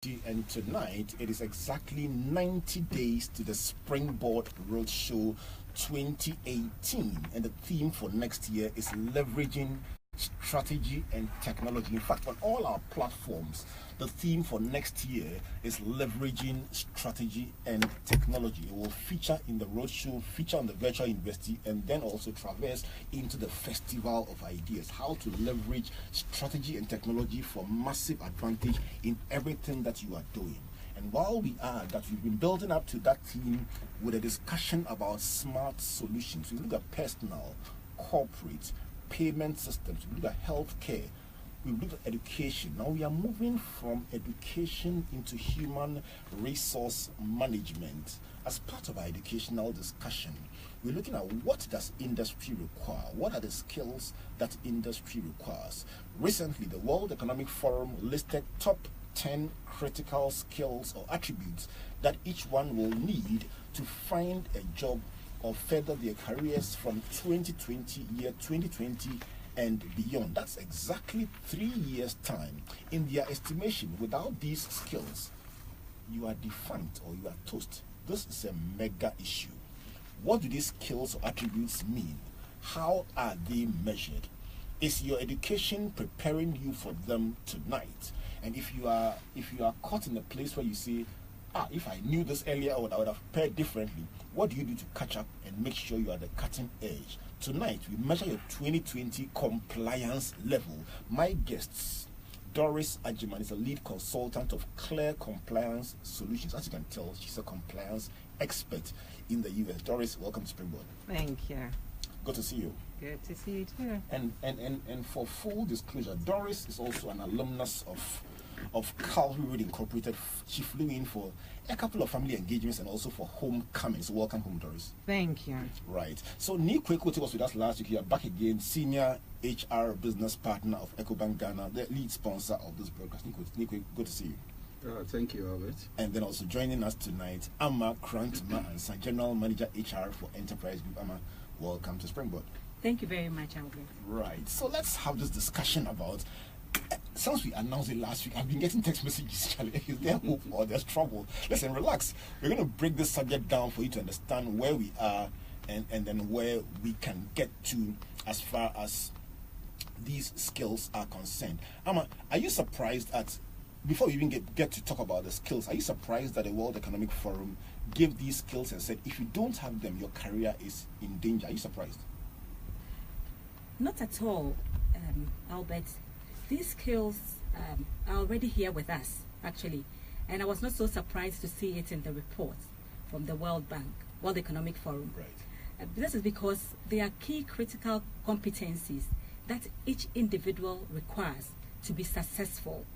And tonight it is exactly 90 days to the Springboard Roadshow 2018, and the theme for next year is leveraging strategy and technology. In fact, on all our platforms, the theme for next year is leveraging strategy and technology. It will feature in the roadshow, feature on the virtual university, and then also traverse into the festival of ideas. How to leverage strategy and technology for massive advantage in everything that you are doing. And while we are that, we've been building up to that theme with a discussion about smart solutions. We look at personal, corporate, payment systems, we look at healthcare, we look at education. Now we are moving from education into human resource management. As part of our educational discussion, we're looking at what does industry require? What are the skills that industry requires? Recently, the World Economic Forum listed top 10 critical skills or attributes that each one will need to find a job or further their careers from 2020 and beyond. That's exactly 3 years' time. In their estimation, without these skills, you are defunct or you are toast. This is a mega issue. What do these skills or attributes mean? How are they measured? Is your education preparing you for them tonight? And if you are caught in a place where you say, if I knew this earlier, I would have prepared differently. What do you do to catch up and make sure you are the cutting edge? Tonight, we measure your 2020 compliance level. My guests, Doris Ajiman is a lead consultant of Clear Compliance Solutions. As you can tell, she's a compliance expert in the US. Doris, welcome to Springboard. Thank you. Good to see you. Good to see you too. And for full disclosure, Doris is also an alumnus of Calvary Road Incorporated. She flew in for a couple of family engagements and also for homecoming. So welcome home, Doris. Thank you. Right. So Nikwe Kote was with us last week. You are back again, senior HR business partner of EcoBank Ghana, the lead sponsor of this broadcast. Nikwe, good to see you. Thank you, Albert. And then also joining us tonight, Amma Krantma, and General Manager HR for Enterprise Group. Amma, welcome to Springboard. Thank you very much, Albert. Right. So let's have this discussion about. Since we announced it last week, I've been getting text messages. Is there hope or there's trouble? Listen, relax. We're going to break this subject down for you to understand where we are and then where we can get to as far as these skills are concerned. Amma, are you surprised at, before we even get to talk about the skills, are you surprised that the World Economic Forum gave these skills and said, if you don't have them, your career is in danger? Are you surprised? Not at all, Albert. These skills are already here with us, actually. And I was not so surprised to see it in the report from the World Bank, World Economic Forum. Right. This is because they are key critical competencies that each individual requires to be successful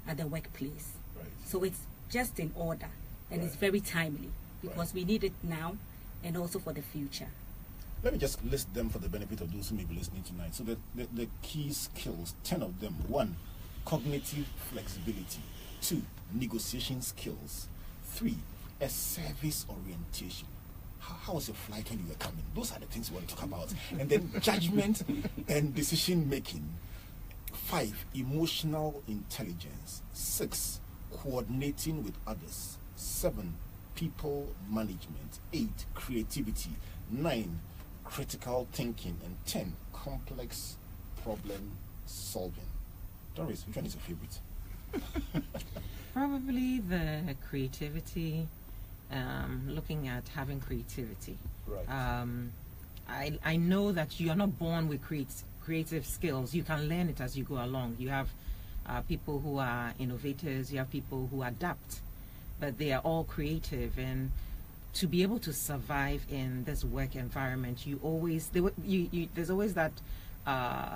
at the workplace. Right. So it's just in order, and it's very timely because we need it now and also for the future. Let me just list them for the benefit of those who may be listening tonight. So the key skills, 10 of them. 1, cognitive flexibility. 2, negotiation skills. 3, a service orientation. How was your flight when you were coming? Those are the things we want to talk about. And then judgment and decision making. 5, emotional intelligence. 6, coordinating with others. 7, people management. 8, creativity. 9, critical thinking. And 10, complex problem solving. Doris, which one is your favorite? Probably the creativity, looking at having creativity. Right. I know that you are not born with creative skills. You can learn it as you go along. You have people who are innovators, you have people who adapt, but they are all creative. And to be able to survive in this work environment, there's always that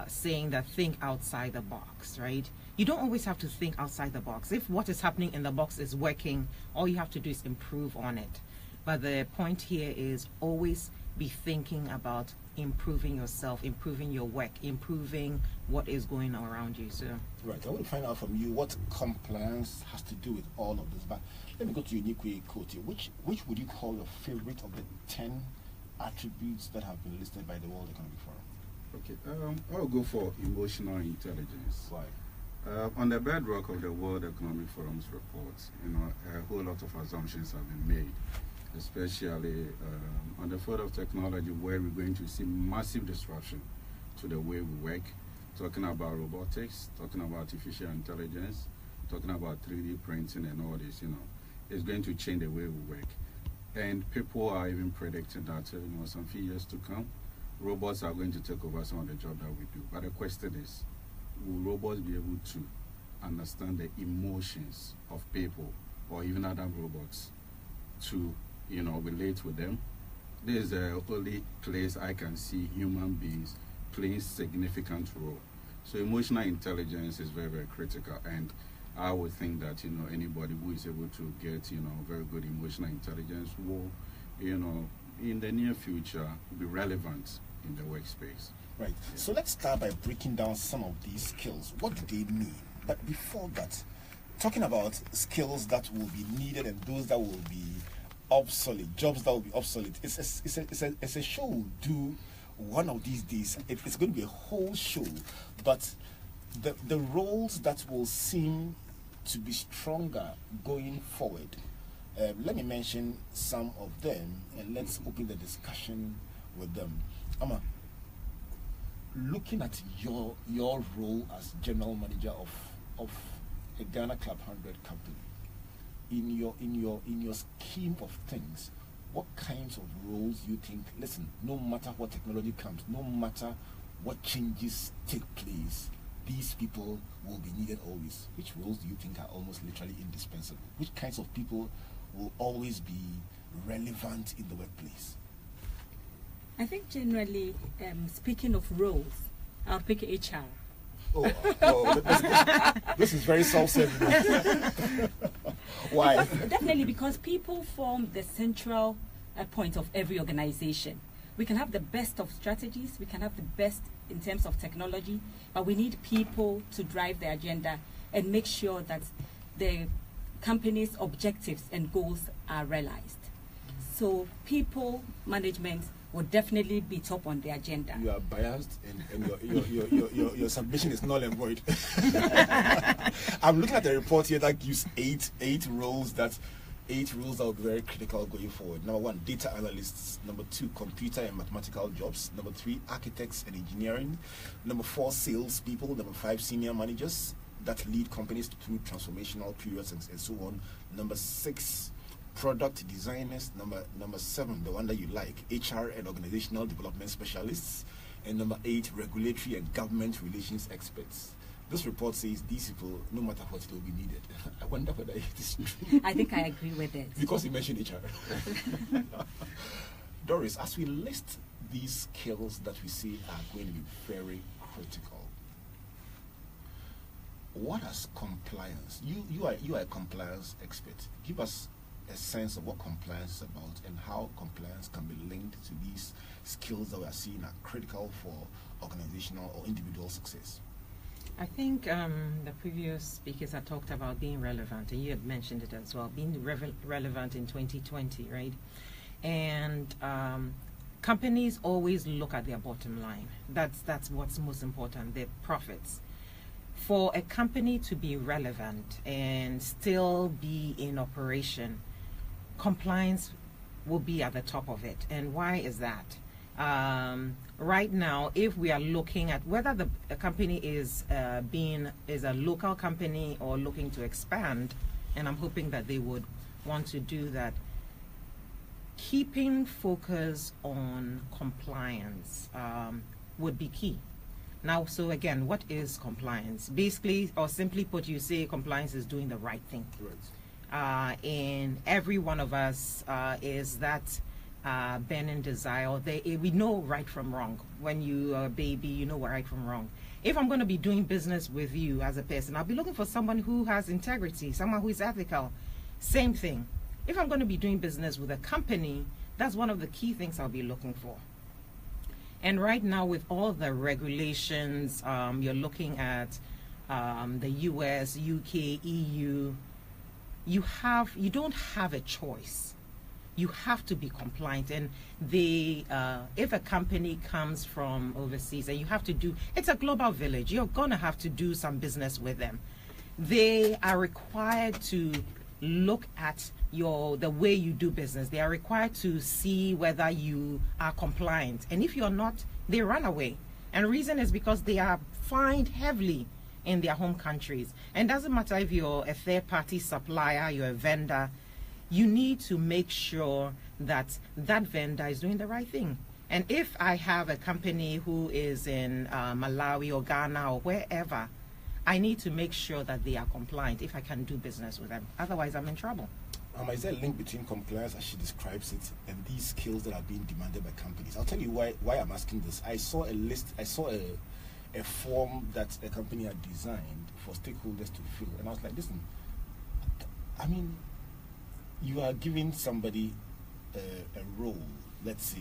saying that think outside the box, right? You don't always have to think outside the box. If what is happening in the box is working, all you have to do is improve on it. But the point here is always be thinking about improving yourself, improving your work, improving what is going on around you. So right, I want to find out from you what compliance has to do with all of this. But let me go to Unique Kote. Which would you call your favorite of the 10 attributes that have been listed by the World Economic Forum? Okay, I'll go for emotional intelligence. Why? On the bedrock of the World Economic Forum's report, a whole lot of assumptions have been made, especially on the field of technology, where we're going to see massive disruption to the way we work, talking about robotics, talking about artificial intelligence, talking about 3D printing and all this, it's going to change the way we work. And people are even predicting that, some few years to come, robots are going to take over some of the job that we do. But the question is, will robots be able to understand the emotions of people or even other robots to, relate with them? This is the only place I can see human beings playing significant role. So emotional intelligence is very, very critical, and I would think that anybody who is able to get very good emotional intelligence will in the near future be relevant in the workspace. Right. Yeah. So let's start by breaking down some of these skills. What do they mean? But before that, talking about skills that will be needed and those that will be obsolete, jobs that will be obsolete. It's a show we'll do one of these days. It's going to be a whole show, but the roles that will seem to be stronger going forward. Let me mention some of them, and let's open the discussion with them. Ama, looking at your role as general manager of a Ghana Club 100 company, in your scheme of things, what kinds of roles you think? Listen, no matter what technology comes, no matter what changes take place, these people will be needed always. Which roles do you think are almost literally indispensable? Which kinds of people will always be relevant in the workplace? I think generally, speaking of roles, I'll pick HR. This is very self-serving. Why? Definitely because people form the central point of every organization. We can have the best of strategies, we can have the best in terms of technology, but we need people to drive the agenda and make sure that the company's objectives and goals are realized. So people management will definitely be top on the agenda. You are biased, and your submission is null and void. I'm looking at the report here that gives eight roles that will be very critical going forward. Number 1, data analysts. Number 2, computer and mathematical jobs. Number 3, architects and engineering. Number 4, salespeople. Number 5, senior managers that lead companies through transformational periods and so on. Number 6, product designers. Number 7, the one that you like, HR and organizational development specialists. And number 8, regulatory and government relations experts. This report says these people, no matter what, it will be needed. I wonder whether it is true. I think I agree with it. Because you mentioned HR. Doris, as we list these skills that we see are going to be very critical, what is compliance? You are a compliance expert. Give us a sense of what compliance is about and how compliance can be linked to these skills that we are seeing are critical for organizational or individual success. I think the previous speakers had talked about being relevant, and you had mentioned it as well, being relevant in 2020, right? And companies always look at their bottom line. That's what's most important, their profits. For a company to be relevant and still be in operation, compliance will be at the top of it. And why is that? Right now, if we are looking at whether the company is a local company or looking to expand, and I'm hoping that they would want to do that, keeping focus on compliance would be key. Now, so again, what is compliance? Basically, or simply put, you say compliance is doing the right thing. Right. And every one of us is that burning desire. We know right from wrong. When you are a baby, you know right from wrong. If I'm going to be doing business with you as a person, I'll be looking for someone who has integrity, someone who is ethical. Same thing. If I'm going to be doing business with a company, that's one of the key things I'll be looking for. And right now, with all the regulations, you're looking at the US, UK, EU, you don't have a choice you have to be compliant. And if a company comes from overseas and you have to do, it's a global village, you're going to have to do some business with them. They are required to look at the way you do business. They are required to see whether you are compliant. And if you're not, they run away. And the reason is because they are fined heavily in their home countries. And it doesn't matter if you're a third-party supplier, you're a vendor, you need to make sure that that vendor is doing the right thing. And if I have a company who is in Malawi or Ghana or wherever, I need to make sure that they are compliant if I can do business with them. Otherwise, I'm in trouble. Is there a link between compliance, as she describes it, and these skills that are being demanded by companies? I'll tell you why I'm asking this. I saw a form that a company had designed for stakeholders to fill, and I was like, listen, I mean, you are giving somebody a role, let's say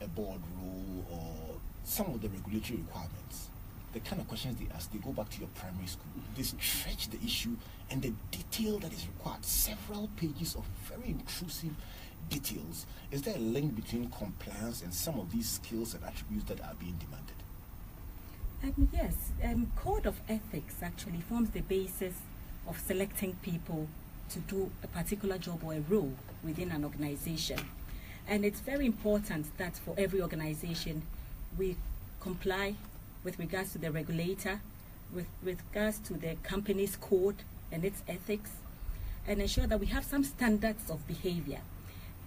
a board role or some of the regulatory requirements. The kind of questions they ask, they go back to your primary school. They stretch the issue and the detail that is required, several pages of very intrusive details. Is there a link between compliance and some of these skills and attributes that are being demanded? Yes, code of ethics actually forms the basis of selecting people to do a particular job or a role within an organization. And it's very important that for every organization we comply with regards to the regulator, with regards to the company's code and its ethics, and ensure that we have some standards of behavior.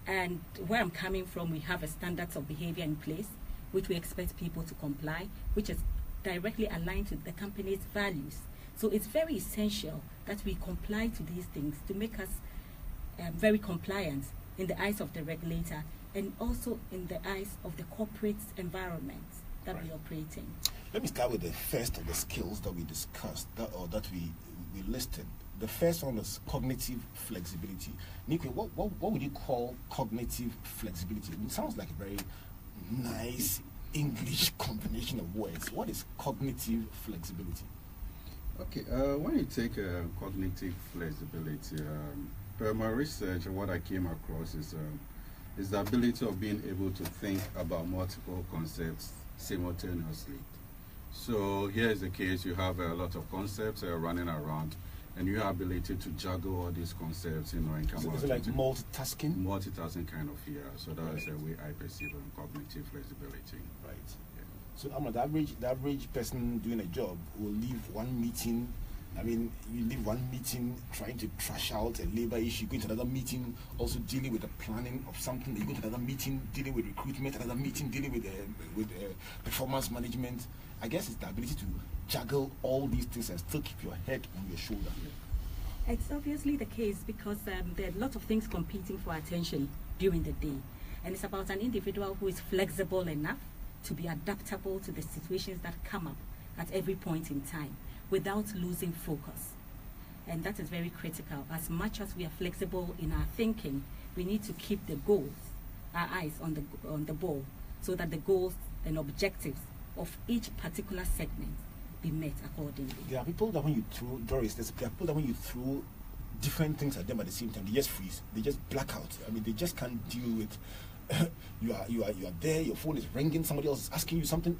And where I'm coming from, we have a standards of behavior in place, which we expect people to comply, which is directly aligned to the company's values. So it's very essential that we comply to these things to make us very compliant in the eyes of the regulator and also in the eyes of the corporate environment that we operate in. Let me start with the first of the skills that we discussed, that we listed. The first one was cognitive flexibility. Nikwe, what would you call cognitive flexibility? It sounds like a very nice English combination of words. What is cognitive flexibility? Okay, when you take cognitive flexibility, per my research, what I came across is the ability of being able to think about multiple concepts simultaneously. So here is the case: you have a lot of concepts running around, and your ability to juggle all these concepts, and come out. Is it like multitasking? Multitasking kind of, yeah. So that is the way I perceive cognitive flexibility. Right. Yeah. So the average person doing a job will leave one meeting. I mean, you leave one meeting trying to trash out a labor issue, go into another meeting also dealing with the planning of something, you go to another meeting dealing with recruitment, another meeting dealing with performance management. I guess it's the ability to juggle all these things and still keep your head on your shoulder. It's obviously the case because there are a lot of things competing for attention during the day. And it's about an individual who is flexible enough to be adaptable to the situations that come up at every point in time without losing focus. And that is very critical. As much as we are flexible in our thinking, we need to keep the goals, our eyes on the ball, so that the goals and objectives of each particular segment be met accordingly. There are people that when you throw, Doris, there are people that when you throw different things at them at the same time, they just freeze, they just black out. I mean, they just can't deal with you are there, your phone is ringing, somebody else is asking you something.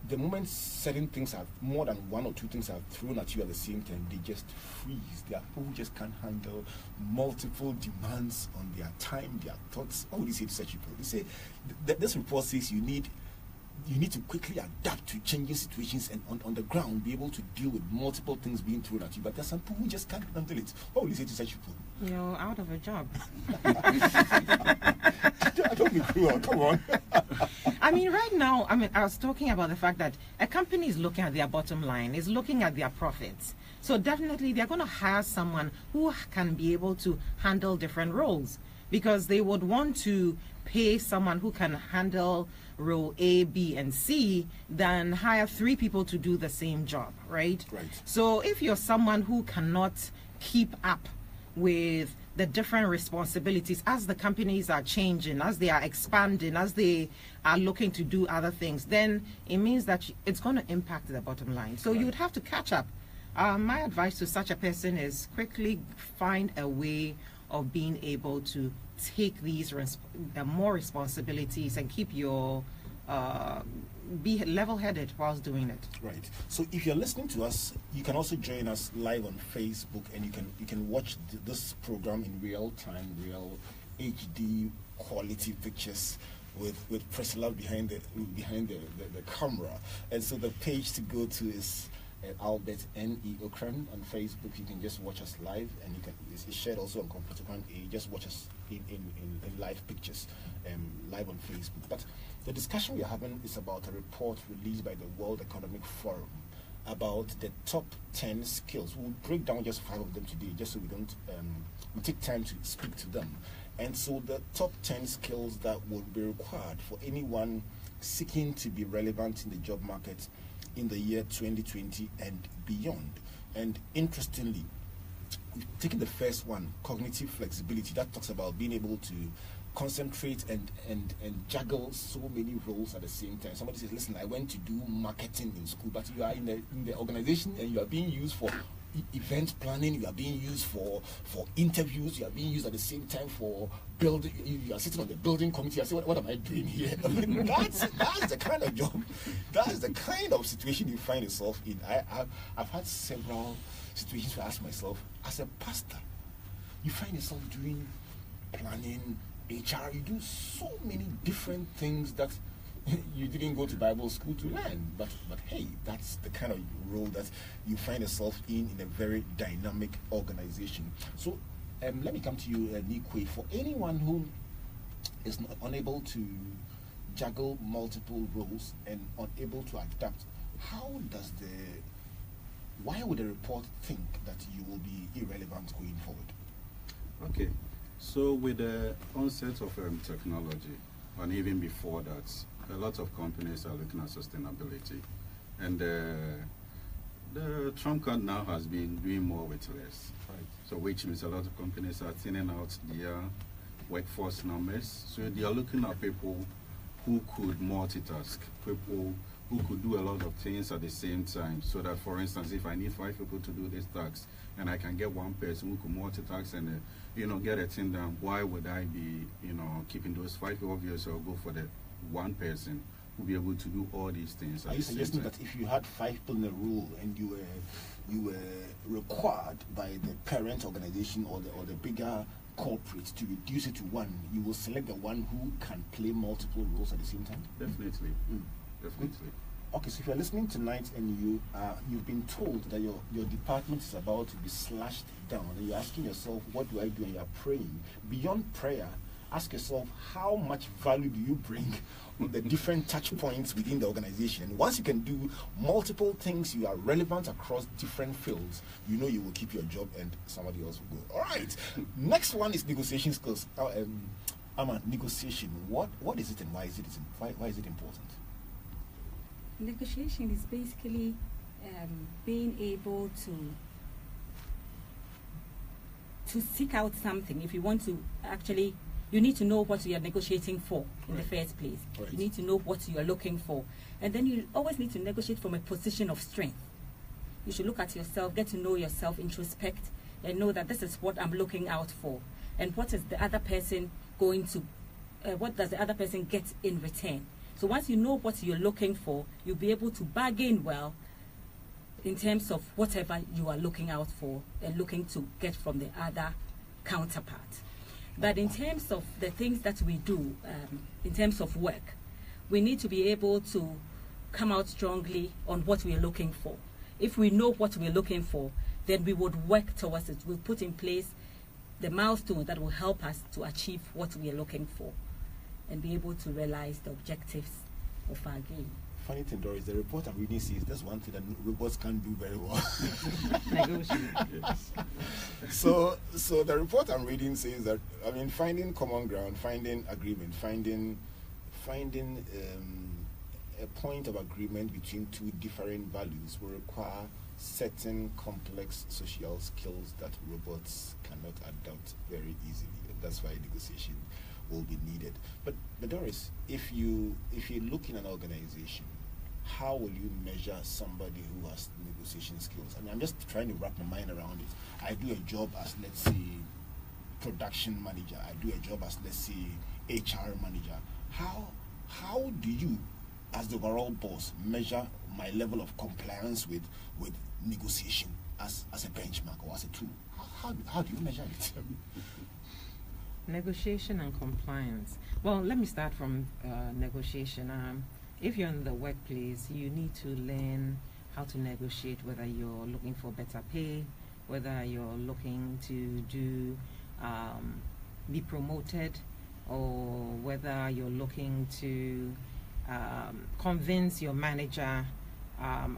The moment certain things have, more than one or two things are thrown at you at the same time, they just freeze. There are people who just can't handle multiple demands on their time, their thoughts. What would you say to such people? They say this report says you need to quickly adapt to changing situations and on the ground be able to deal with multiple things being thrown at you. But there's some people who just can't handle it. What would you say to such people? You're out of a job. Don't be cruel. Come on. I mean, right now, I was talking about the fact that a company is looking at their bottom line, is looking at their profits. So definitely they're going to hire someone who can be able to handle different roles, because they would want to pay someone who can handle role A, B, and C than hire 3 people to do the same job, right? Right. So if you're someone who cannot keep up with the different responsibilities as the companies are changing, as they are expanding, as they are looking to do other things, then it means that it's going to impact the bottom line. So you would have to catch up. My advice to such a person is quickly find a way of being able to take these more responsibilities and keep your be level-headed whilst doing it. Right. So if you're listening to us, you can also join us live on Facebook, and you can watch this program in real time, real HD quality pictures with Priscilla behind the camera. And so the page to go to is Albert N.E. Ocran on Facebook. You can just watch us live, and you can it's shared also on Computer One. You just watch us in live pictures, live on Facebook. But the discussion we're having is about a report released by the World Economic Forum about the top 10 skills. We'll break down just 5 of them today, just so we don't we take time to speak to them. And so the top 10 skills that would be required for anyone seeking to be relevant in the job market in the year 2020 and beyond. And interestingly, we've taken the first one, cognitive flexibility. That talks about being able to concentrate and juggle so many roles at the same time. Somebody says, listen, I went to do marketing in school, but you are in the organization and you are being used for event planning, you are being used for interviews, you are being used at the same time for building. You are sitting on the building committee. I say, what am I doing here? I mean, that's the kind of job, that's the kind of situation you find yourself in. I've had several situations where I ask myself, as a pastor, you find yourself doing planning, HR, you do so many different things that you didn't go to Bible school to learn, but hey, that's the kind of role that you find yourself in a very dynamic organization. So let me come to you, Nikwe. For anyone who is not unable to juggle multiple roles and unable to adapt, why would the report think that you will be irrelevant going forward? Okay, so with the onset of technology, and even before that, a lot of companies are looking at sustainability, and the Trump card now has been doing more with less. Right. So which means a lot of companies are thinning out their workforce numbers. So they are looking at people who could multitask, people who could do a lot of things at the same time. So that, for instance, if I need 5 people to do this task, and I can get one person who could multitask and get a thing done, why would I be keeping those 5 people? Obviously, I'll go for the one person who be able to do all these things. Are you suggesting that if you had 5 people in a role and you were required by the parent organization or the bigger corporate to reduce it to 1, you will select the one who can play multiple roles at the same time? Definitely. Definitely. Okay, so if you're listening tonight and you've been told that your department is about to be slashed down, and you're asking yourself, what do I do? And you're praying. Beyond prayer, ask yourself, how much value do you bring on the different touch points within the organization? Once you can do multiple things, you are relevant across different fields, you will keep your job and somebody else will go. All right. Next one is negotiation skills. Negotiation. What is it and why is it important? Negotiation is basically being able to seek out something. If you want to actually, you need to know what you are negotiating for in the first place. Right. You need to know what you are looking for. And then you always need to negotiate from a position of strength. You should look at yourself, get to know yourself, introspect, and know that this is what I'm looking out for. And what is the other person going to, what does the other person get in return? So once you know what you're looking for, you'll be able to bargain well in terms of whatever you are looking out for and looking to get from the other counterpart. But in terms of the things that we do, in terms of work, we need to be able to come out strongly on what we are looking for. If we know what we're looking for, then we would work towards it. We'll put in place the milestone that will help us to achieve what we are looking for and be able to realize the objectives of our game. Funny thing, Doris, the report I'm reading says that's one thing that robots can't do very well. Negotiate. Yes. So the report I'm reading says that, finding common ground, finding agreement, finding a point of agreement between 2 different values will require certain complex social skills that robots cannot adopt very easily. That's why negotiation will be needed. But Doris, if you look in an organization, how will you measure somebody who has negotiation skills? I'm just trying to wrap my mind around it. I do a job as, let's say, production manager. I do a job as, let's say, HR manager. How do you, as the overall boss, measure my level of compliance with negotiation as a benchmark or as a tool? How do you measure it? Negotiation and compliance. Well, let me start from negotiation. If you're in the workplace, you need to learn how to negotiate, whether you're looking for better pay, whether you're looking to be promoted, or whether you're looking to convince your manager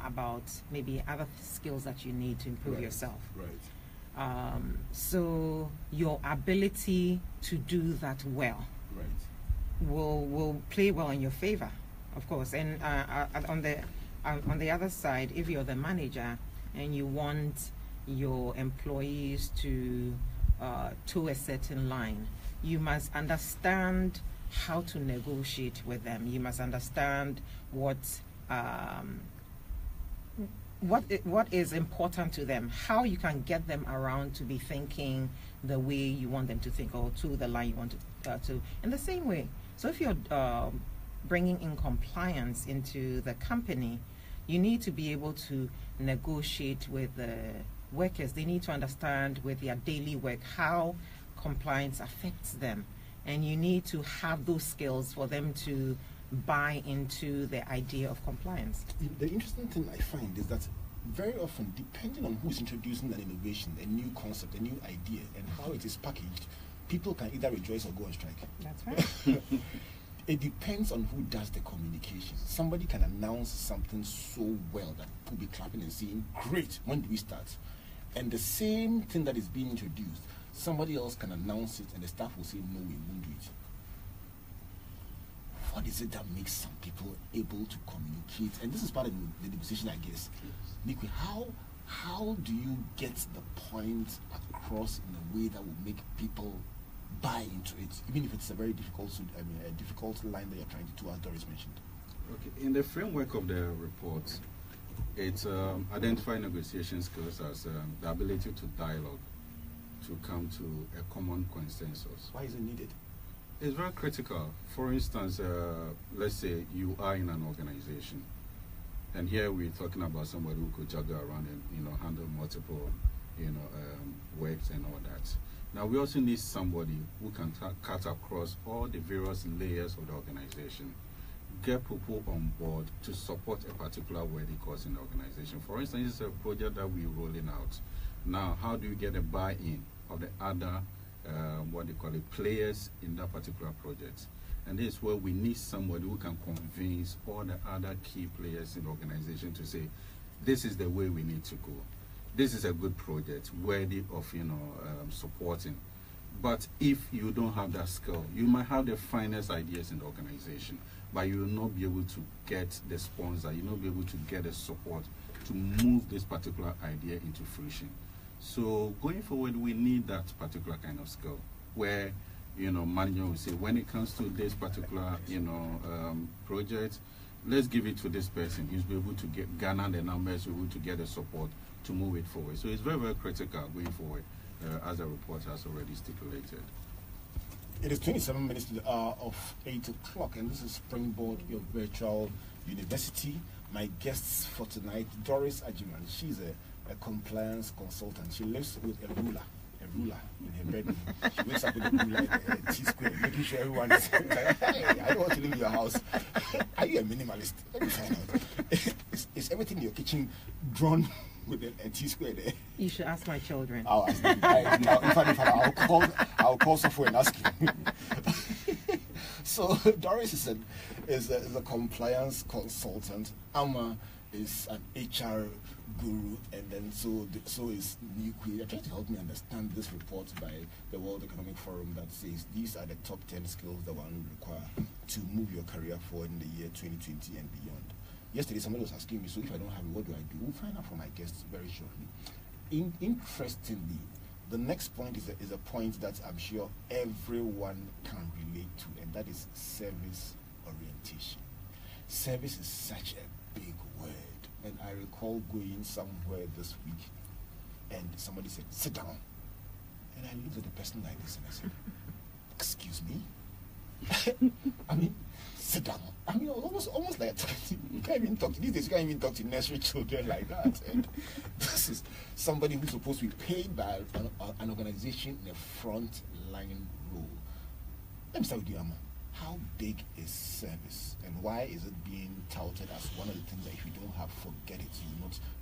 about maybe other skills that you need to improve yourself. Right. So your ability to do that well will play well in your favor, of course. And on the other side, if you're the manager and you want your employees to toe a certain line, you must understand how to negotiate with them. You must understand what is important to them, how you can get them around to be thinking the way you want them to think, or to the line you want to in the same way. So if you're bringing in compliance into the company, you need to be able to negotiate with the workers. They need to understand with their daily work how compliance affects them, and you need to have those skills for them to buy into the idea of compliance. The interesting thing I find is that very often, depending on who's introducing an innovation, a new concept, a new idea, and how it is packaged, people can either rejoice or go on strike. That's right. It depends on who does the communication. Somebody can announce something so well that people be clapping and saying, "Great, when do we start?" And the same thing that is being introduced, somebody else can announce it and the staff will say, "No, we won't do it." What is it that makes some people able to communicate? And this is part of the negotiation, I guess. Nikwe, how do you get the point across in a way that will make people buy into it, even if it's a very difficult, a difficult line that you're trying to do, as Doris mentioned? Okay, in the framework of the report, it's identify negotiation skills as the ability to dialogue, to come to a common consensus. Why is it needed? It's very critical. For instance, let's say you are in an organization, and here we're talking about somebody who could juggle around and handle multiple works and all that. Now we also need somebody who can cut across all the various layers of the organization, get people on board to support a particular worthy cause in the organization. For instance, it's a project that we're rolling out. Now, how do you get a buy-in of the other players in that particular project? And this is where we need somebody who can convince all the other key players in the organization to say, this is the way we need to go. This is a good project, worthy of supporting. But if you don't have that skill, you might have the finest ideas in the organization, but you will not be able to get the sponsor, you will not be able to get the support to move this particular idea into fruition. So going forward, we need that particular kind of skill where, manager will say, when it comes to this particular, project, let's give it to this person. He's be able to garner the numbers, be able to get the support to move it forward. So it's very, very critical going forward, as the report has already stipulated. It is 27 minutes to the hour of 8 o'clock, and this is Springboard, your virtual university. My guests for tonight, Doris Ajiman. She's a compliance consultant. She lives with a ruler in her bedroom. She wakes up with a ruler and a T-square, making sure everyone is like, "Hey, I don't want to live in your house." Are you a minimalist? Let me find out. Is everything in your kitchen drawn with a T-square there? You should ask my children. I'll ask them. In fact, I'll call software and ask you. So Doris is a compliance consultant. Amma is an HR guru, and then so is Nikwe. You're trying to help me understand this report by the World Economic Forum that says these are the top 10 skills that one require to move your career forward in the year 2020 and beyond. Yesterday, somebody was asking me, so if I don't have it, what do I do? We'll find out from my guests very shortly. Interestingly, the next point is a point that I'm sure everyone can relate to, and that is service orientation. Service is such a big word, and I recall going somewhere this week, and somebody said, "Sit down." And I looked at the person like this and I said, excuse me? I mean, sit down. I mean, almost like you can't even talk to these days. You can't even talk to nursery children like that. And this is somebody who's supposed to be paid by an organization in a front line role. Let me start with you, Amma. How big is service, and why is it being touted as one of the things that if you don't have, forget it,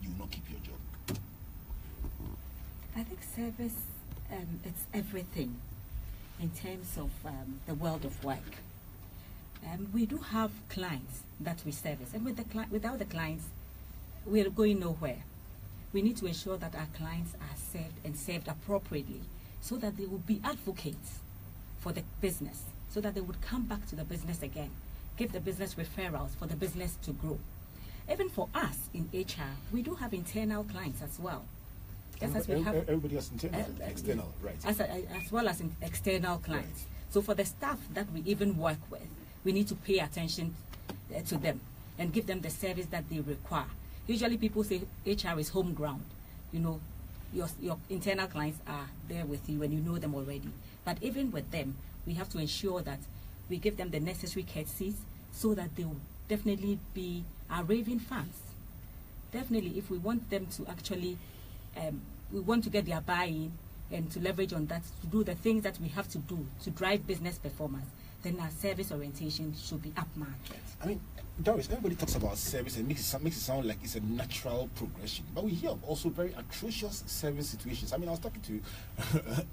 you will not keep your job? I think service, it's everything in terms of the world of work. We do have clients that we service, and without the clients, we are going nowhere. We need to ensure that our clients are served and served appropriately, so that they will be advocates for the business, so that they would come back to the business again, give the business referrals for the business to grow. Even for us in HR, we do have internal clients as well. Just as we have everybody has internal, external, right? As well as in external clients. Right. So for the staff that we even work with, we need to pay attention to them and give them the service that they require. Usually people say HR is home ground. You know, your internal clients are there with you and you know them already. But even with them, we have to ensure that we give them the necessary courtesies so that they will definitely be our raving fans. Definitely, if we want them to actually, we want to get their buy-in and to leverage on that, to do the things that we have to do to drive business performance, then our service orientation should be upmarket. I mean, Doris, everybody talks about service and makes it sound like it's a natural progression. But we hear of also very atrocious service situations. I mean, I was talking to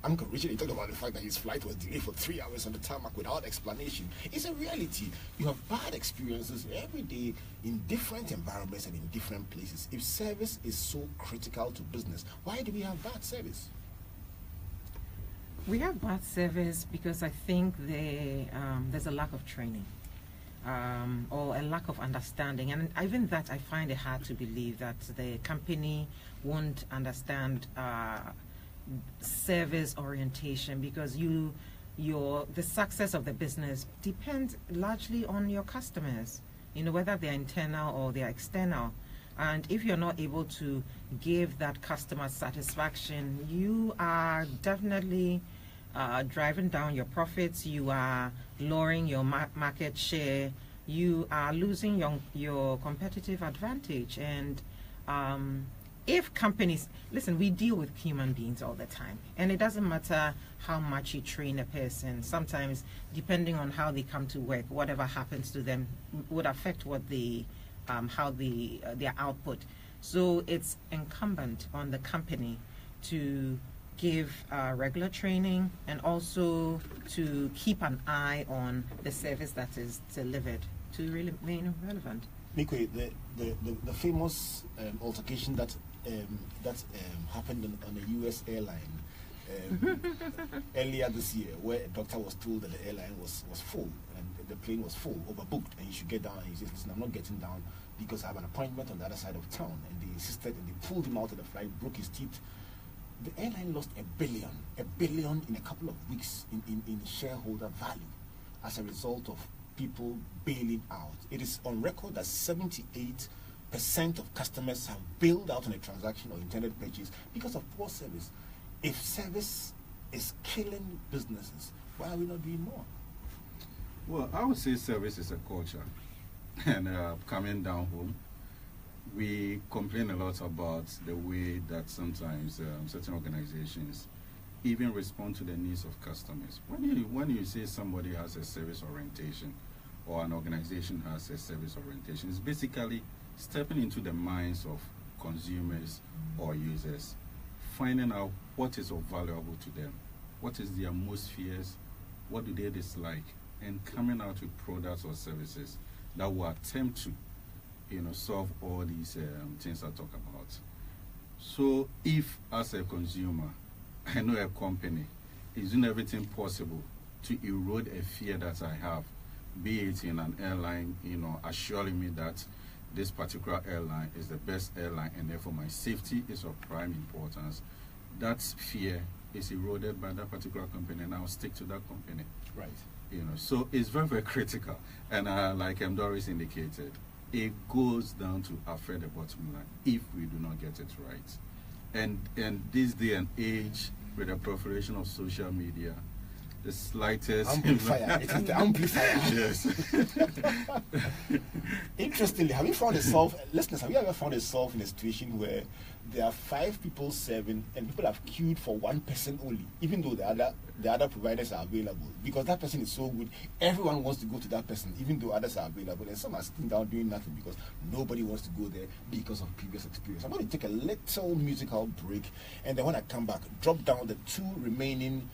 Uncle Richard. He talked about the fact that his flight was delayed for 3 hours on the tarmac without explanation. It's a reality. You have bad experiences every day in different environments and in different places. If service is so critical to business, why do we have bad service? We have bad service because I think there's a lack of training or a lack of understanding. And even that, I find it hard to believe that the company won't understand service orientation, because the success of the business depends largely on your customers, whether they're internal or they're external. And if you're not able to give that customer satisfaction, you are definitely driving down your profits, you are lowering your market share, you are losing your competitive advantage. And if companies, listen, we deal with human beings all the time, and it doesn't matter how much you train a person. Sometimes, depending on how they come to work, whatever happens to them would affect what their output. So it's incumbent on the company to give regular training and also to keep an eye on the service that is delivered to really remain relevant. Mikwe, the famous altercation that happened on a U.S. airline earlier this year, where a doctor was told that the airline was full and the plane was full, overbooked, and he should get down. And he says, listen, I'm not getting down because I have an appointment on the other side of town. And they insisted, and they pulled him out of the flight, broke his teeth. The airline lost $1 billion in a couple of weeks in shareholder value as a result of people bailing out. It is on record that 78% of customers have bailed out on a transaction or intended purchase because of poor service. If service is killing businesses, why are we not doing more? Well, I would say service is a culture. And coming down home, we complain a lot about the way that sometimes certain organizations even respond to the needs of customers. When you say somebody has a service orientation or an organization has a service orientation, it's basically stepping into the minds of consumers or users, finding out what is valuable to them, what is their most fears, what do they dislike, and coming out with products or services that will attempt to solve all these things I talk about. So if, as a consumer, I know a company is doing everything possible to erode a fear that I have, be it in an airline, assuring me that this particular airline is the best airline and therefore my safety is of prime importance, that fear is eroded by that particular company, and I'll stick to that company. Right. So it's very, very critical. And like Doris indicated, it goes down to affect the bottom line if we do not get it right. And this day and age, with the proliferation of social media, the slightest amplifier. It is the amplifier. Yes. Interestingly, have you found yourself, listeners, have you ever found yourself in a situation where there are 5 people serving and people have queued for one person only, even though the other providers are available? Because that person is so good, everyone wants to go to that person, even though others are available, and some are sitting down doing nothing because nobody wants to go there because of previous experience. I'm going to take a little musical break, and then when I come back, drop down the 2 remaining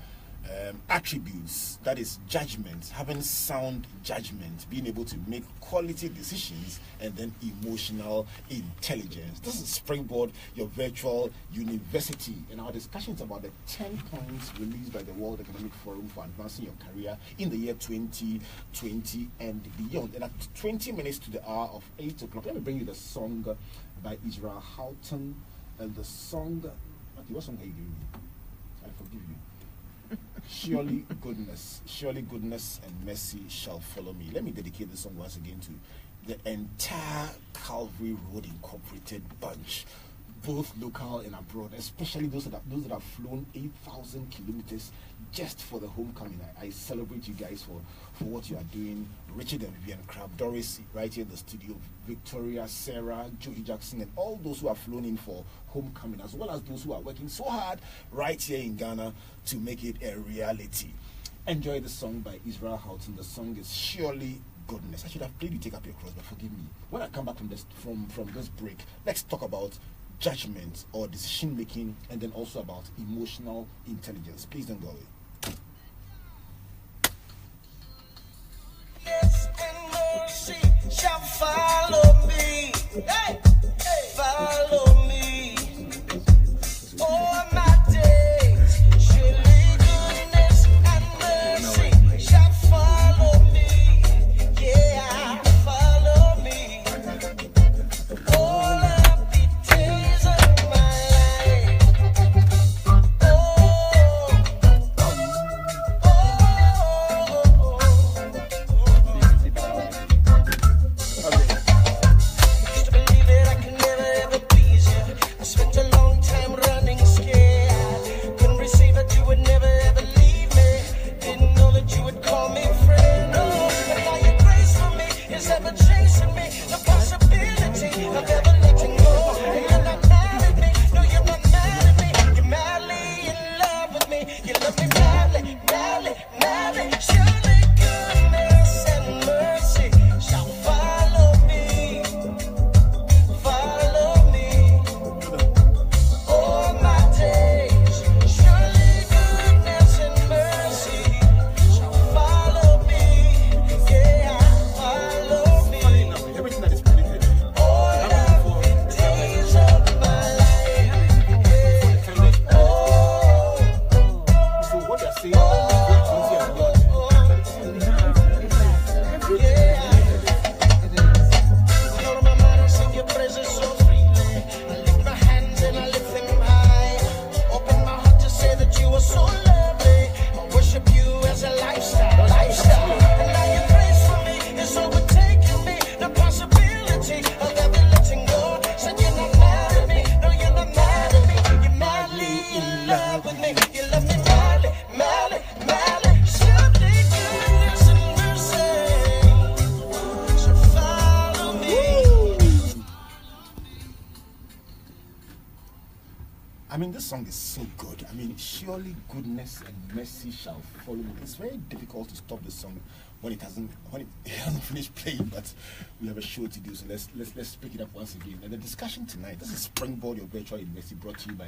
attributes, that is judgment, having sound judgment, being able to make quality decisions, and then emotional intelligence. This is Springboard, your virtual university, and our discussions about the 10 points released by the World Economic Forum for advancing your career in the year 2020 and beyond. And at 20 minutes to the hour of 8 o'clock, let me bring you the song by Israel Houghton, and the song, okay, what song are you giving me? I forgive you. Surely goodness and mercy shall follow me. Let me dedicate this song once again to the entire Calvary Road Incorporated bunch, both local and abroad, especially those that have flown 8,000 kilometers just for the homecoming. I celebrate you guys for what you are doing. Richard and Vivian Crab, Doris right here in the studio, Victoria, Sarah, Joey Jackson, and all those who have flown in for homecoming, as well as those who are working so hard right here in Ghana to make it a reality. Enjoy the song by Israel Houghton. The song is Surely Goodness. I should have played you Take Up Your Cross, but forgive me. When I come back from this break, let's talk about judgment or decision making, and then also about emotional intelligence. Please don't go away. Yes, and mercy shall follow me. Hey, follow me. All my days, surely goodness and mercy shall follow me. Yeah, follow me. All of the days of my life. Oh, used to believe that I could never ever please you. I spent a long time running scared. Couldn't receive that you would never ever leave me. Didn't know that you would call me friend. Oh, but now your grace for me is ever chasing me. The possibility of ever letting go. And you're not mad at me. No, you're not mad at me. You're madly in love with me. You love me madly, madly, madly. Surely goodness and mercy shall follow me. Follow me all my days. Surely goodness and mercy shall follow me. Yeah, follow me. Everything that is predicted. All of the days of my life. Oh, So what they're saying is out of my mind, I sing your praises so freely. I lift my hands and I lift them high. Open my heart to say that you are so lovely. I worship you as a lifestyle. And now your grace for me is overtaking me. The possibility of ever letting go. Said you're not mad at me. No, you're not mad at me. You're madly in love with me. You love me madly, madly, madly. Surely goodness and mercy shall follow me. I mean, this song is so good. I mean, surely goodness and mercy shall follow me. It's very difficult to stop the song when it hasn't finished playing, but we have a show to do, so let's pick it up once again. And the discussion tonight, this is Springboard, your virtual university, brought to you by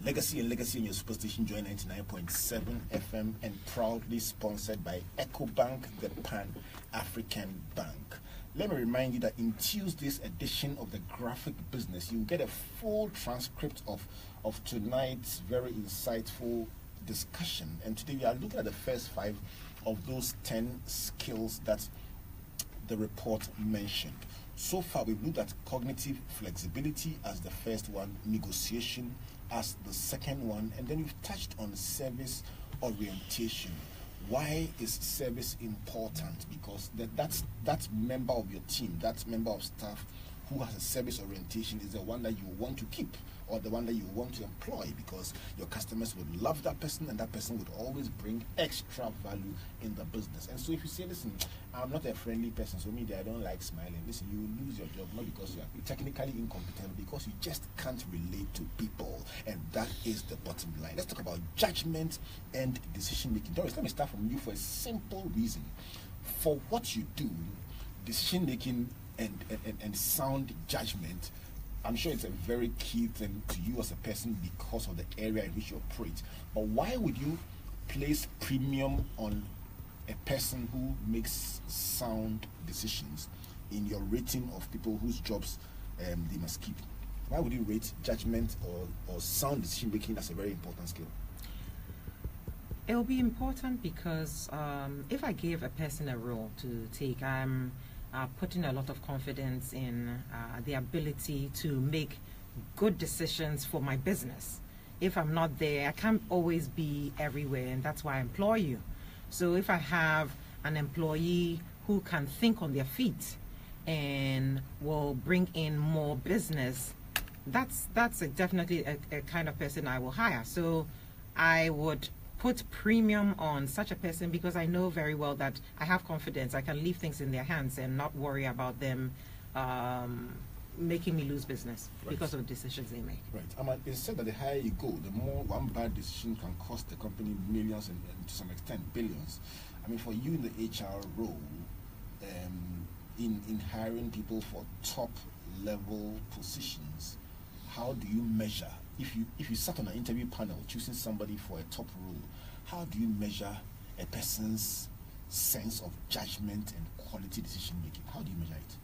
Legacy and your Superstation Joy 99.7 FM, and proudly sponsored by EcoBank, the Pan-African Bank. Let me remind you that in Tuesday's edition of the Graphic Business, you get a full transcript of tonight's very insightful discussion. And today we are looking at the first 5 of those 10 skills that the report mentioned. So far, we've looked at cognitive flexibility as the first one, negotiation as the second one, and then we've touched on service orientation. Why is service important? Because that member of your team, that member of staff who has a service orientation is the one that you want to keep, or the one that you want to employ, because your customers would love that person, and that person would always bring extra value in the business. And so if you say, listen, I'm not a friendly person, so maybe I don't like smiling, listen, you will lose your job, not because you are technically incompetent, because you just can't relate to people. And that is the bottom line. Let's talk about judgment and decision making. Doris, let me start from you for a simple reason. For what you do, decision making and sound judgment, I'm sure it's a very key thing to you as a person because of the area in which you operate. But why would you place premium on a person who makes sound decisions in your rating of people whose jobs they must keep? Why would you rate judgment or sound decision making as a very important skill? It'll be important because if I give a person a role to take, I'm putting a lot of confidence in the ability to make good decisions for my business. If I'm not there, I can't always be everywhere, and that's why I employ you. So if I have an employee who can think on their feet and will bring in more business, that's definitely a kind of person I will hire. So I would put premium on such a person because I know very well that I have confidence. I can leave things in their hands and not worry about them making me lose business because of decisions they make. Right. It's said that the higher you go, the more one bad decision can cost the company millions and to some extent billions. I mean, for you in the HR role, in hiring people for top level positions, how do you measure? If you sat on an interview panel choosing somebody for a top role, how do you measure a person's sense of judgment and quality decision making? How do you measure it?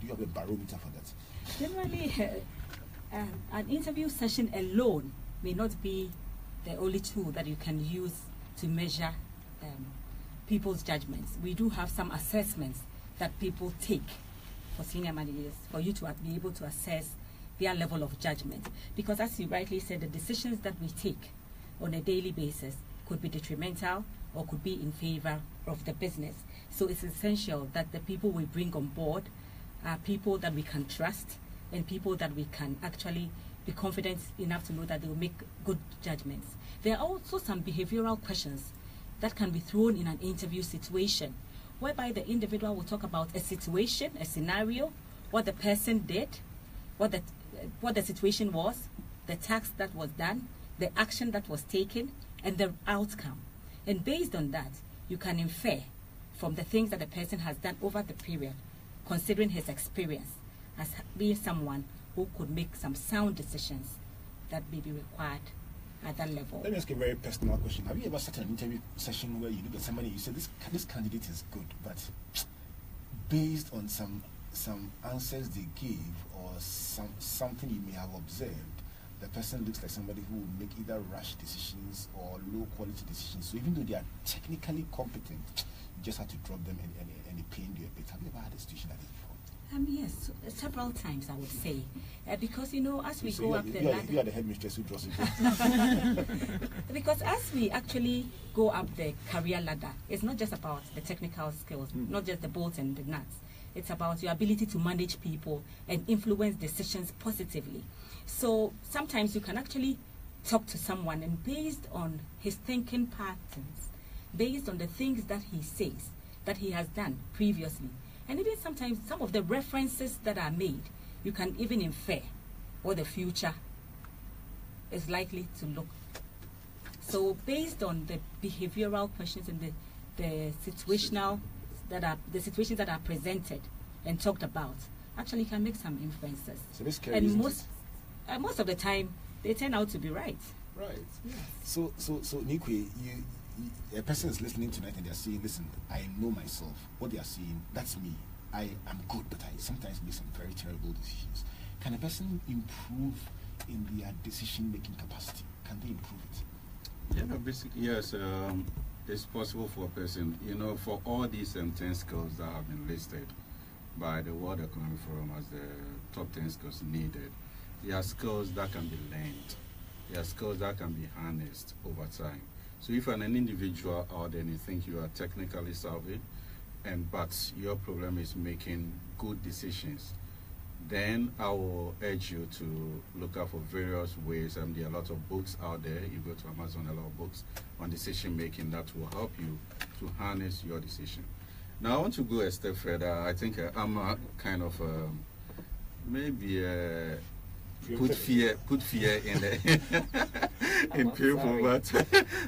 Do you have a barometer for that? Generally, an interview session alone may not be the only tool that you can use to measure people's judgments. We do have some assessments that people take for senior managers for you to be able to assess their level of judgment. Because as you rightly said, the decisions that we take on a daily basis could be detrimental or could be in favor of the business. So it's essential that the people we bring on board are people that we can trust and people that we can actually be confident enough to know that they will make good judgments. There are also some behavioral questions that can be thrown in an interview situation, whereby the individual will talk about a situation, a scenario, what the person did, what the situation was, the task that was done, the action that was taken, and the outcome. And based on that, you can infer from the things that the person has done over the period, considering his experience as being someone who could make some sound decisions that may be required at that level. Let me ask you a very personal question. Have you ever sat in an interview session where you look at somebody and you say, this candidate is good, but based on some answers they gave or something you may have observed, the person looks like somebody who will make either rash decisions or low quality decisions. So even though they are technically competent, you just have to drop them and they pain you a bit. Have you ever had a situation like this before? Yes, several times I would say. Because, as we go up the ladder... You are the headmistress who draws it. Because as we actually go up the career ladder, it's not just about the technical skills, not just the bolts and the nuts. It's about your ability to manage people and influence decisions positively. So sometimes you can actually talk to someone and based on his thinking patterns, based on the things that he says, that he has done previously, and even sometimes some of the references that are made, you can even infer what the future is likely to look. So based on the behavioral questions and the situational the situations that are presented and talked about, actually can make some inferences. So this and most of the time they turn out to be right. Right. Yeah. So Nikwe, a person is listening tonight and they're saying, listen, I know myself. What they are saying, that's me. I am good, but I sometimes make some very terrible decisions. Can a person improve in their decision-making capacity? Can they improve it? Yeah, basically, yes. It's possible for a person, for all these 10 skills that have been listed by the World Economic Forum as the top 10 skills needed. There are skills that can be learned. There are skills that can be harnessed over time. So if you're an individual out there and you think you are technically savvy, but your problem is making good decisions, then I will urge you to look out for various ways. There are a lot of books out there. You go to Amazon, a lot of books on decision making that will help you to harness your decision. Now, I want to go a step further. I think I'm a kind of maybe put fear in the in people,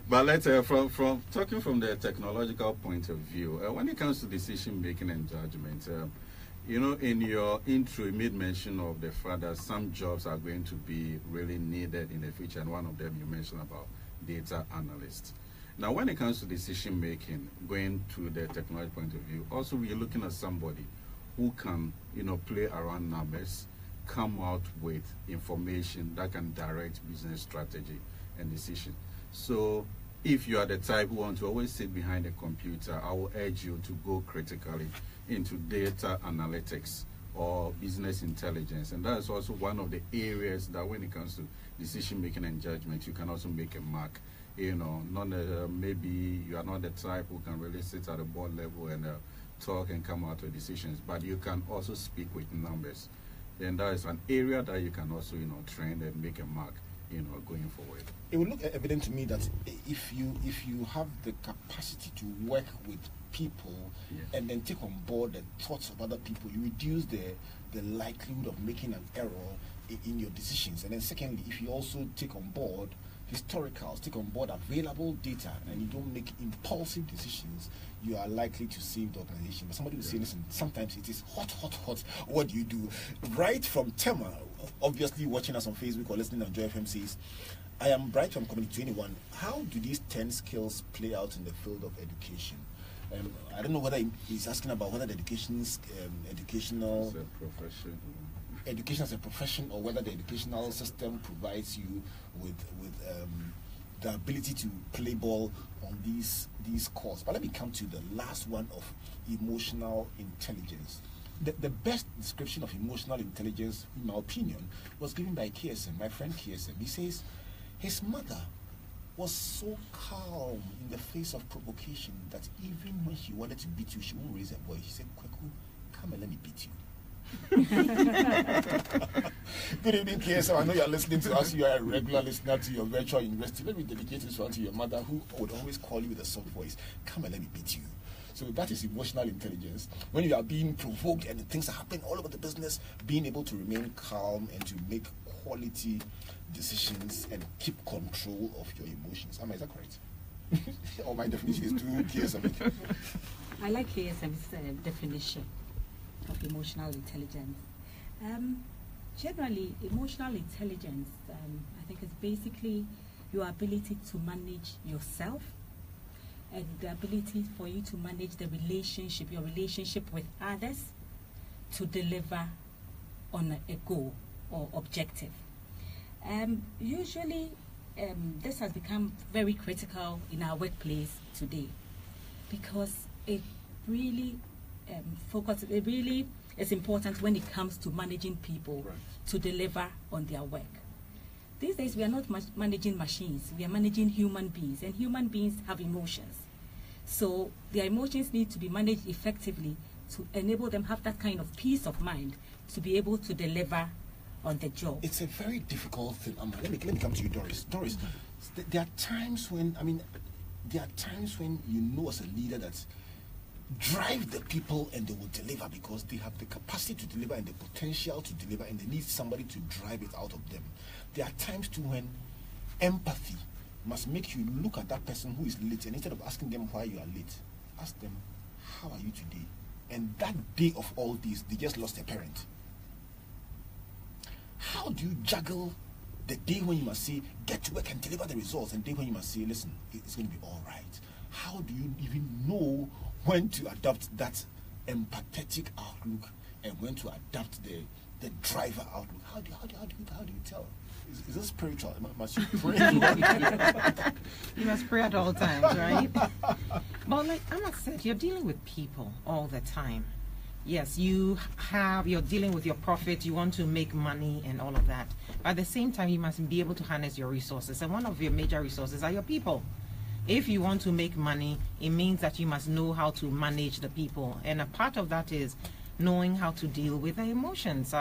but let's from talking from the technological point of view, when it comes to decision making and judgment. You know, in your intro, you made mention of the fact that some jobs are going to be really needed in the future, and one of them you mentioned about data analysts. Now, when it comes to decision making, going to the technology point of view, also we're looking at somebody who can, you know, play around numbers, come out with information that can direct business strategy and decision. So if you are the type who want to always sit behind a computer, I will urge you to go critically into data analytics or business intelligence. And that is also one of the areas that when it comes to decision making and judgment, you can also make a mark. You know, maybe you are not the type who can really sit at the board level and talk and come out with decisions, but you can also speak with numbers. Then that is an area that you can also, you know, train and make a mark, you know, going forward. It would look evident to me that if you have the capacity to work with people, yes, and then take on board the thoughts of other people, you reduce the likelihood of making an error in your decisions. And then secondly, if you also take on board historicals, take on board available data, and you don't make impulsive decisions, you are likely to save the organization. But somebody will say, listen, sometimes it is hot. What do you do? Right from Tema, obviously watching us on Facebook or listening on Joy FM, says, I am Bright from Community 21. How do these 10 skills play out in the field of education? I don't know whether he's asking about whether the educational education as a profession, or whether the educational system provides you with the ability to play ball on these courses. But let me come to the last one of emotional intelligence. The best description of emotional intelligence, in my opinion, was given by KSM, my friend KSM. He says his mother was so calm in the face of provocation that even when she wanted to beat you, she wouldn't raise her voice. She said, Kweku, come and let me beat you. Good evening, KSM. I know you are listening to us. You are a regular listener to your virtual university. Let me dedicate this one to your mother, who would always call you with a soft voice. Come and let me beat you. So that is emotional intelligence. When you are being provoked and things are happening all over the business, being able to remain calm and to make quality decisions and keep control of your emotions. Is that correct? Or my definition is too KSM? I like KSM's definition of emotional intelligence. Generally, emotional intelligence, I think, is basically your ability to manage yourself and the ability for you to manage the relationship, your relationship with others, to deliver on a goal or objective. Usually, this has become very critical in our workplace today, because it really it really is important when it comes to managing people, right, to deliver on their work. These days, we are not managing machines, we are managing human beings, and human beings have emotions. So their emotions need to be managed effectively to enable them have that kind of peace of mind to be able to deliver on the job. It's a very difficult thing. Let me come to you, Doris. Doris, there are times when, you know as a leader that drive the people and they will deliver because they have the capacity to deliver and the potential to deliver, and they need somebody to drive it out of them. There are times too when empathy must make you look at that person who is late, and instead of asking them why you are late, ask them, how are you today? And that day of all these, they just lost a parent. How do you juggle the day when you must say, get to work and deliver the results, and the day when you must say, listen, it's going to be all right? How do you even know when to adopt that empathetic outlook and when to adapt the driver outlook? How do you tell? Is this spiritual? Must you pray? You must pray at all times, right? But like Amma said, you're dealing with people all the time. Yes, you're dealing with your profit, you want to make money and all of that. But at the same time, you must be able to harness your resources. And one of your major resources are your people. If you want to make money, it means that you must know how to manage the people. And a part of that is knowing how to deal with their emotions.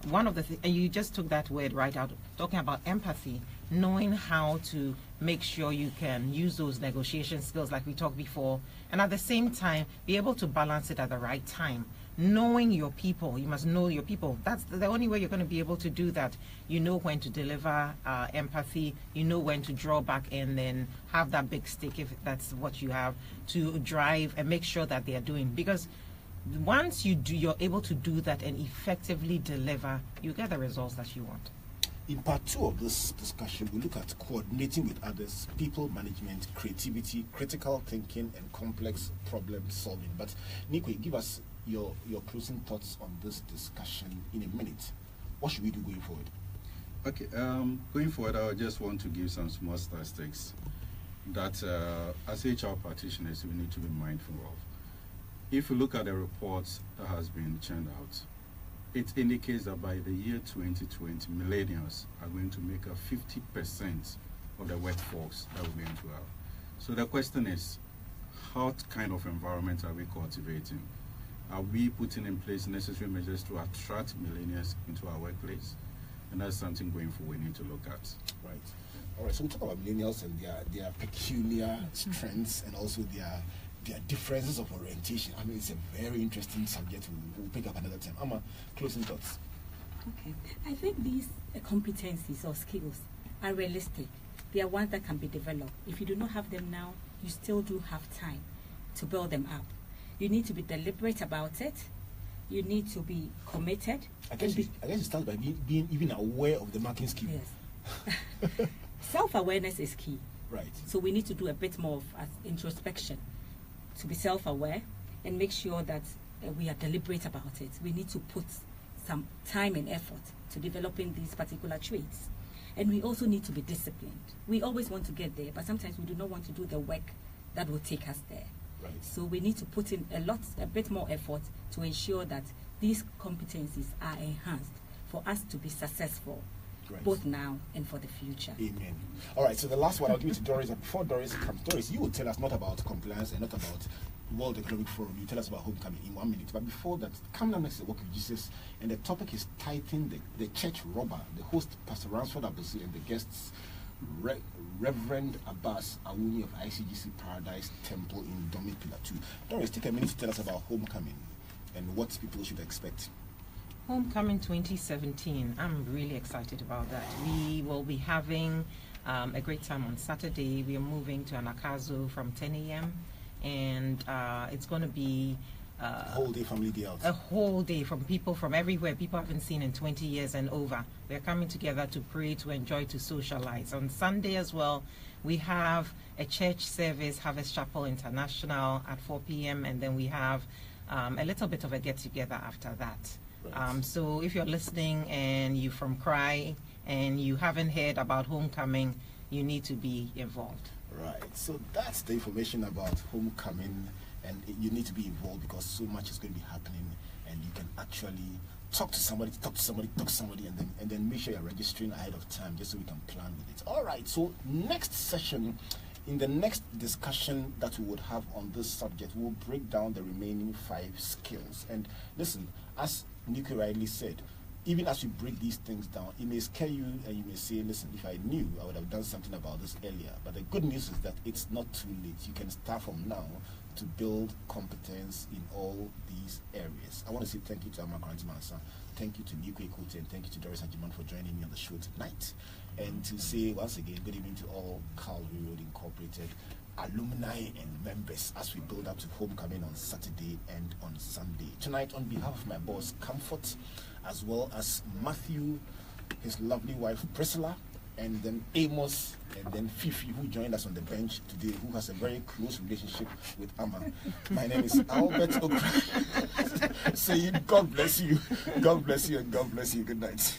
One of the and you just took that word right out, talking about empathy, knowing how to make sure you can use those negotiation skills like we talked before, and at the same time be able to balance it at the right time. Knowing your people, you must know your people. That's the only way you're going to be able to do that. You know when to deliver empathy, you know when to draw back and then have that big stick, if that's what you have, to drive and make sure that they are doing. Because once you're able to do that and effectively deliver, you get the results that you want. In part 2 of this discussion, we look at coordinating with others, people management, creativity, critical thinking, and complex problem solving. But Nikwe, give us your closing thoughts on this discussion in a minute. What should we do going forward? Okay, going forward, I just want to give some small statistics that as HR practitioners we need to be mindful of. If you look at the reports that has been churned out, it indicates that by the year 2020, millennials are going to make up 50% of the workforce that we're going to have. So the question is, what kind of environment are we cultivating? Are we putting in place necessary measures to attract millennials into our workplace? And that's something going forward we need to look at. Right. All right. So we talk about millennials and their peculiar strengths and also their differences of orientation. I mean, it's a very interesting subject. We'll pick up another time. Amma, closing thoughts. Okay. I think these competencies or skills are realistic. They are ones that can be developed. If you do not have them now, you still do have time to build them up. You need to be deliberate about it. You need to be committed. I guess it starts by being even aware of the marking scheme. Yes. Self-awareness is key. Right. So we need to do a bit more of introspection to be self-aware and make sure that we are deliberate about it. We need to put some time and effort to developing these particular traits. And we also need to be disciplined. We always want to get there, but sometimes we do not want to do the work that will take us there. Right. So we need to put in a bit more effort to ensure that these competencies are enhanced for us to be successful, Right. both now and for the future. Amen. All right, so the last one I'll give it to Doris. And before Doris comes, Doris, you will tell us not about compliance and not about World Economic Forum. You tell us about homecoming in 1 minute. But before that, come down next to the work of Jesus. And the topic is tithing the church robber. The host, Pastor Ransford Abusi, and the guests, Reverend Abbas Awuni of ICGC Paradise Temple in Domi Pillar 2. Doris, take a minute to tell us about homecoming and what people should expect. Homecoming 2017, I'm really excited about that. We will be having a great time on Saturday. We are moving to Anakazo from 10 a.m. and it's going to be A whole day family day out. a whole day from people from everywhere, people I haven't seen in 20 years and over. We're coming together to pray, to enjoy, to socialize. On Sunday as well, we have a church service, Harvest Chapel International at 4 p.m. and then we have a little bit of a get-together after that. Right. So if you're listening and you're from Cry and you haven't heard about homecoming, you need to be involved. Right, so that's the information about homecoming, and you need to be involved because so much is going to be happening, and you can actually talk to somebody, and then make sure you're registering ahead of time just so we can plan with it. All right, so next session, in the next discussion that we would have on this subject, we'll break down the remaining 5 skills. And listen, as Nico rightly said, even as we break these things down, it may scare you and you may say, listen, if I knew, I would have done something about this earlier. But the good news is that it's not too late. You can start from now to build competence in all these areas. I want to say thank you to Ocran Mansa, thank you to Nikwe Kote, and thank you to Doris Ajiman for joining me on the show tonight. And to say once again, good evening to all Calvary Road Incorporated alumni and members as we build up to homecoming on Saturday and on Sunday. Tonight, on behalf of my boss, Comfort, as well as Matthew, his lovely wife, Priscilla, and then Amos, and then Fifi, who joined us on the bench today, who has a very close relationship with Amma. My name is Albert Ocran. Saying God bless you, and God bless you. Good night.